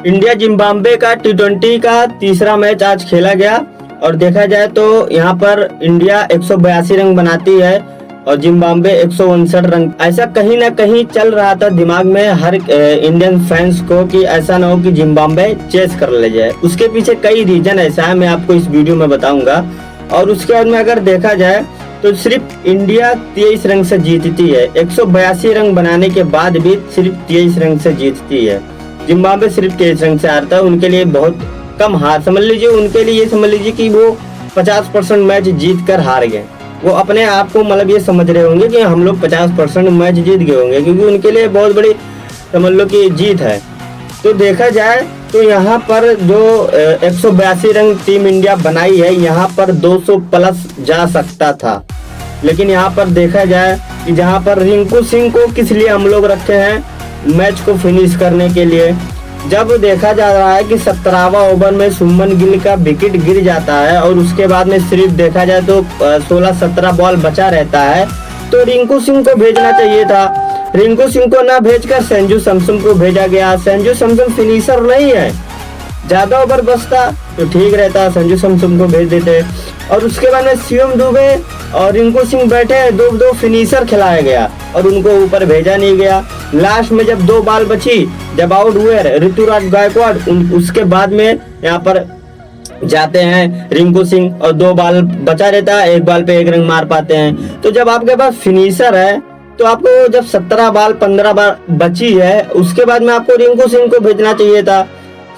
India Zimbabwe का T20 का तीसरा मैच आज खेला गया और देखा जाए तो यहाँ पर इंडिया 182 रन बनाती है और जिम्बाब्वे 159 रन। ऐसा कहीं ना कहीं चल रहा था दिमाग में हर इंडियन फैंस को कि ऐसा ना हो कि जिम्बाब्वे चेस कर ले जाए। उसके पीछे कई रीजन ऐसा है, मैं आपको इस वीडियो में बताऊंगा। और उसके बाद में अगर देखा जाए तो सिर्फ इंडिया 23 रन से जीतती है। 182 रन बनाने के बाद भी सिर्फ 23 रन से जीतती है। जिम्बाब्वे सिर्फ 23 रन से हारता है। उनके लिए बहुत कम हार समझ लीजिए, उनके लिए ये समझ लीजिए कि वो 50% मैच जीत कर हार गए। वो अपने आप को मतलब ये समझ रहे होंगे कि हम लोग 50% मैच जीत गए होंगे, क्योंकि उनके लिए बहुत बड़ी समझ लो कि जीत है। तो देखा जाए तो यहाँ पर जो 182 रन टीम इंडिया बनाई है, यहाँ पर 200 प्लस जा सकता था। लेकिन यहाँ पर देखा जाए कि जहाँ पर रिंकू सिंह को किस लिए हम लोग रखे हैं मैच को फिनिश करने के लिए। जब देखा जा रहा है कि 17वां ओवर में सुमन गिल का विकेट गिर जाता है और उसके बाद में सिर्फ देखा जाए तो 16-17 बॉल बचा रहता है, तो रिंकू सिंह को भेजना चाहिए था। रिंकू सिंह को ना भेजकर संजू सैमसन को भेजा गया। संजू सैमसन फिनिशर नहीं है, ज्यादा ओवर बचता तो ठीक रहता, संजू सैमसन को भेज देते। और उसके बाद में शिवम दुबे और रिंकू सिंह बैठे, दो फिनिशर खिलाया गया और उनको ऊपर भेजा नहीं गया। लास्ट में जब 2 बॉल बची, जब आउट हुए ऋतुराज गायकवाड़, उसके बाद में यहाँ पर जाते हैं रिंकू सिंह और 2 बॉल बचा रहता है, 1 बॉल पे 1 रन मार पाते हैं। तो जब आपके पास फिनिशर है तो आपको जब 17 बॉल 15 बॉल बची है, उसके बाद में आपको रिंकू सिंह को भेजना चाहिए था।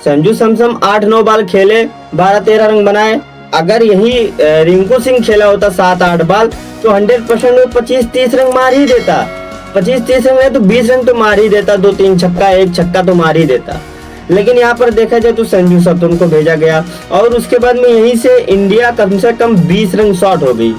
संजू सैमसन 8-9 बॉल खेले, 12-13 रन बनाए। अगर यही रिंकू सिंह खेला होता 7-8 बॉल तो 100% वो 25-30 रन मार ही देता। 25-30 रन है तो 20 रन तो मार ही देता, 2-3 छक्का 1 छक्का तो मार ही देता। लेकिन यहाँ पर देखा जाए तो संजू सैमसन को भेजा गया और उसके बाद में यहीं से इंडिया कम से कम 20 रन शॉर्ट हो गई।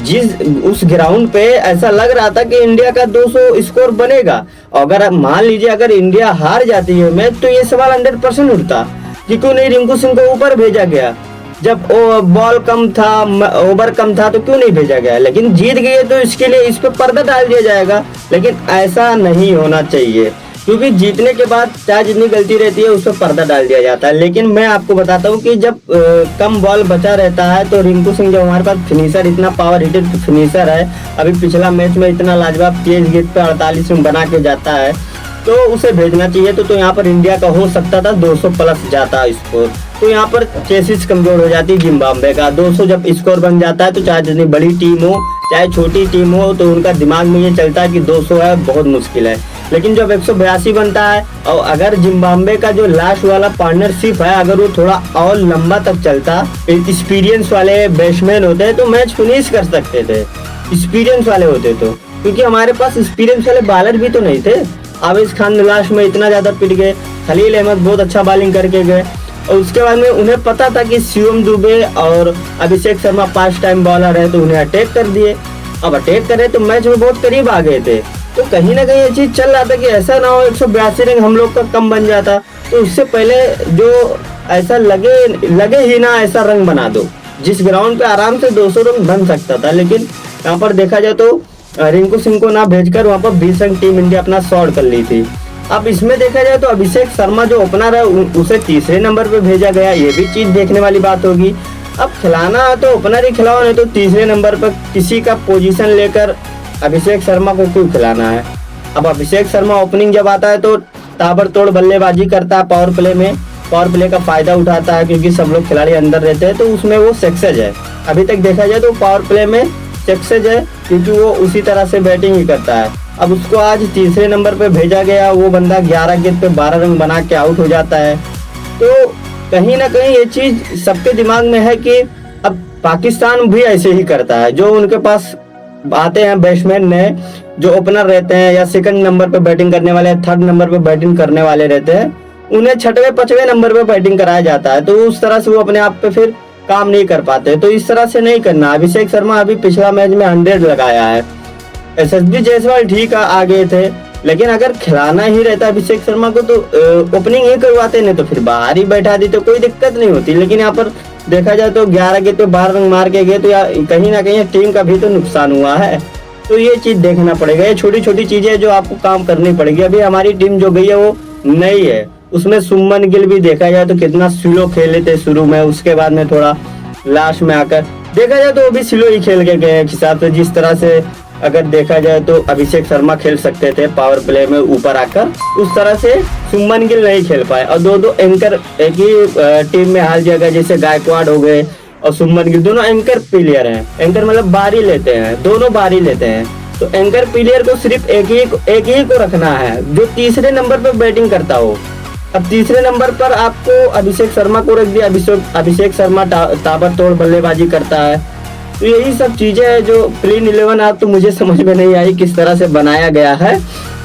जिस उस ग्राउंड पे ऐसा लग रहा था कि इंडिया का 200 स्कोर बनेगा। अगर मान लीजिए अगर इंडिया हार जाती है मैच तो ये सवाल 100% उठता कि क्यों नहीं रिंकू सिंह को ऊपर भेजा गया। जब बॉल कम था, ओवर कम था तो क्यों नहीं भेजा गया। लेकिन जीत गए तो इसके लिए इस पे पर्दा डाल दिया जाएगा। लेकिन ऐसा नहीं होना चाहिए, क्योंकि जीतने के बाद चाहे जितनी गलती रहती है उस पर पर्दा डाल दिया जाता है। लेकिन मैं आपको बताता हूँ कि जब कम बॉल बचा रहता है तो रिंकू सिंह जब हमारे पास फिनिशर इतना पावर हिटेड फिनिशर है, अभी पिछला मैच में इतना लाजवाब तेज गेंद पे 48 रन बना के जाता है, तो उसे भेजना चाहिए। तो यहाँ पर इंडिया का हो सकता था 200 प्लस जाता स्कोर। तो यहाँ पर चेसिस कमजोर हो जाती जिम्बाब्वे का। 200 जब स्कोर बन जाता है तो चाहे जितनी बड़ी टीम हो चाहे छोटी टीम हो, तो उनका दिमाग में ये चलता है कि 200 है बहुत मुश्किल है। लेकिन जब 182 बनता है और अगर जिम्बाब्वे का जो लास्ट वाला पार्टनरशिप है अगर वो थोड़ा और लंबा तक चलता, एक्सपीरियंस वाले बैट्समैन होते तो मैच फिनिश कर सकते थे। एक्सपीरियंस वाले होते तो, क्योंकि हमारे पास एक्सपीरियंस वाले बॉलर भी तो नहीं थे। आवेश खान लास्ट में इतना ज्यादा पिट गए, खलील अहमद बहुत अच्छा बॉलिंग करके गए और उसके बाद में उन्हें पता था कि शिवम दुबे और अभिषेक शर्मा 5 टाइम बॉलर है, तो उन्हें अटैक कर दिए। अब अटैक करे तो मैच में बहुत करीब आ गए थे। तो कहीं ना कहीं ये चीज चल रहा था कि ऐसा ना हो 182 रन हम लोग का कम बन जाता। तो उससे पहले जो ऐसा लगे ही ना ऐसा रन बना दो जिस ग्राउंड पे आराम से 200 रन बन सकता था। लेकिन यहाँ पर देखा जाए तो रिंकू सिंह को ना भेजकर वहाँ पर 20 रन टीम इंडिया अपना शॉर्ट कर ली थी। अब इसमें देखा जाए तो अभिषेक शर्मा जो ओपनर है उसे तीसरे नंबर पे भेजा गया, ये भी चीज देखने वाली बात होगी। अब खिलाना है तो ओपनर ही खिलाओ, नहीं तो तीसरे नंबर पर किसी का पोजीशन लेकर अभिषेक शर्मा को क्यों खिलाना है। अब अभिषेक शर्मा ओपनिंग जब आता है तो ताबड़तोड़ बल्लेबाजी करता है, पावर प्ले में पावर प्ले का फायदा उठाता है, क्योंकि सब लोग खिलाड़ी अंदर रहते हैं तो उसमें वो सक्सेस है। अभी तक देखा जाए तो पावर प्ले में सक्सेस है, क्योंकि वो उसी तरह से बैटिंग ही करता है। अब उसको आज तीसरे नंबर पे भेजा गया, वो बंदा 11 गेंद पे 12 रन बना के आउट हो जाता है। तो कहीं ना कहीं ये चीज सबके दिमाग में है कि अब पाकिस्तान भी ऐसे ही करता है। जो उनके पास आते हैं बैट्समैन ने जो ओपनर रहते हैं या सेकंड नंबर पे बैटिंग करने वाले, थर्ड नंबर पे बैटिंग करने वाले रहते हैं, उन्हें 6वें 5वें नंबर पे बैटिंग कराया जाता है। तो उस तरह से वो अपने आप पे फिर काम नहीं कर पाते। तो इस तरह से नहीं करना। अभिषेक शर्मा अभी पिछला मैच में 100 लगाया है। SSB जायसवाल ठीक आ गए थे, लेकिन अगर खिलाना ही रहता अभिषेक शर्मा को तो ओपनिंग ही करवाते, नहीं तो फिर बाहर ही बैठा दी तो कोई दिक्कत नहीं होती। लेकिन यहाँ पर देखा जाए तो 11 गेंद पे 12 रन मार के गए, तो कहीं ना कहीं टीम का भी तो नुकसान हुआ है। तो ये चीज देखना पड़ेगा। ये छोटी छोटी चीजें जो आपको काम करनी पड़ेगी। अभी हमारी टीम जो गई है वो नई है, उसमें सुमन गिल भी देखा जाए तो कितना स्लो खेले थे शुरू में, उसके बाद में थोड़ा लास्ट में आकर देखा जाए तो वो भी स्लो ही खेल के गए एक हिसाब से। जिस तरह से अगर देखा जाए तो अभिषेक शर्मा खेल सकते थे पावर प्ले में ऊपर आकर, उस तरह से सुमन गिल नहीं खेल पाए। और दो एंकर एक ही टीम में हाल जगह, जैसे गायकवाड़ हो गए और सुमन गिल, दोनों एंकर प्लेयर हैं। एंकर मतलब बारी लेते हैं, दोनों बारी लेते हैं। तो एंकर प्लेयर को सिर्फ एक ही को रखना है जो तीसरे नंबर पर बैटिंग करता हो। अब तीसरे नंबर पर आपको अभिषेक शर्मा को रख दिया। अभिषेक शर्मा ताबड़तोड़ बल्लेबाजी करता है। तो यही सब चीजें है जो प्लेन 11 आप तो मुझे समझ में नहीं आई किस तरह से बनाया गया है,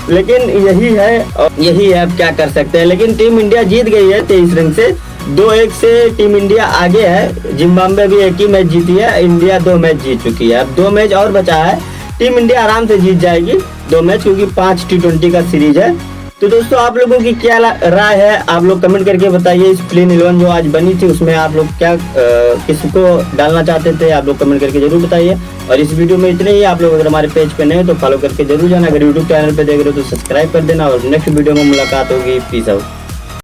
लेकिन यही है और यही है, अब क्या कर सकते हैं। लेकिन टीम इंडिया जीत गई है 23 रन से, 2-1 से टीम इंडिया आगे है। जिम्बाब्वे भी एक ही मैच जीती है, इंडिया 2 मैच जीत चुकी है। अब 2 मैच और बचा है, टीम इंडिया आराम से जीत जाएगी 2 मैच, क्योंकि 5 T20 का सीरीज है। तो दोस्तों आप लोगों की क्या राय है, आप लोग कमेंट करके बताइए। इस प्लेन 11 जो आज बनी थी उसमें आप लोग क्या किसको डालना चाहते थे, आप लोग कमेंट करके जरूर बताइए। और इस वीडियो में इतने ही। आप लोग अगर हमारे पेज पे नए तो फॉलो करके जरूर जाना, अगर यूट्यूब चैनल पे देख रहे हो तो सब्सक्राइब कर देना। और नेक्स्ट वीडियो में मुलाकात होगी। Peace out.